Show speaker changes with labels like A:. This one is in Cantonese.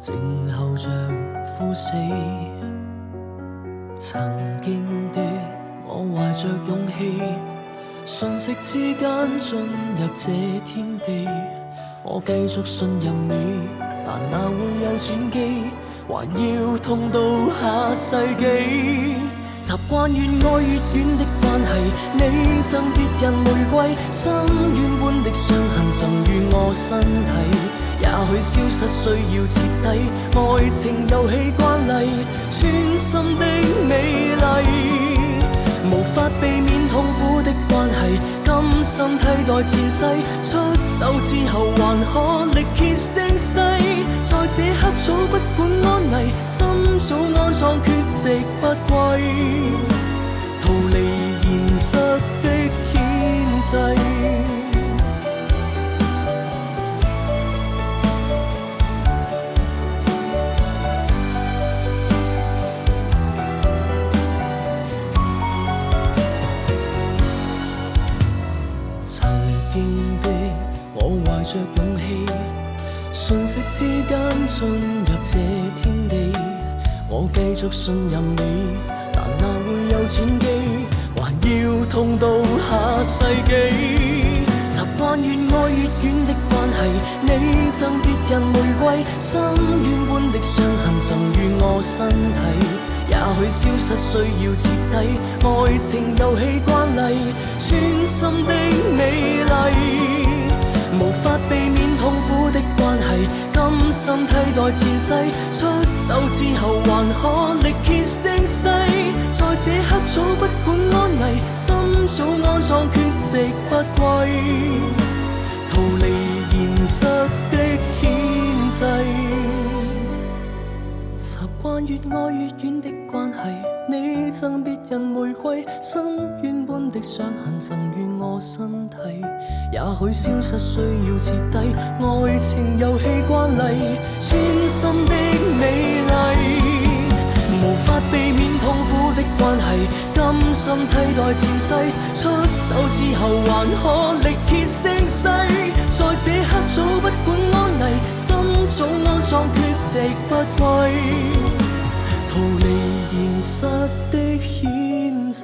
A: 靜候着枯死。曾經的我懷着勇氣，瞬息之間進入這天地。我繼續信任你，但哪會有轉機？還要痛到下世紀。習慣越愛越遠的關係，你贈別人玫瑰，深淵般的傷痕曾於我身體。也許消失需要徹底，愛情遊戲慣例，穿心的美麗。無法避免痛苦的關係，甘心替代前世，出手之後還可力竭聲嘶。在這刻早不管安危，心早安葬缺席不歸，逃離現實的牽制。懷着勇氣，瞬息之間進入這天地。我繼續信任你，但哪會有轉機？還要痛到下世紀。習慣越愛越遠的關係，你贈別人玫瑰，深淵般的傷痕曾於我身體。也許消失需要徹底，愛情遊戲慣例，穿心的美麗。無法避免痛苦的關係，甘心替代前世，出手之後還可力竭聲嘶。在這刻早不管安危，心早安葬缺席不歸，逃離現實的牽制。習慣越愛越遠的關係，你贈別人玫瑰，深淵般的傷痕曾於我身體。也許消失需要徹底，愛情遊戲慣例，穿心的美麗。無法避免痛苦的關係，甘心替代前世，出手之後還可力竭聲嘶。在這刻早不管安危，心早安葬缺席不歸，逃離現實的牽制。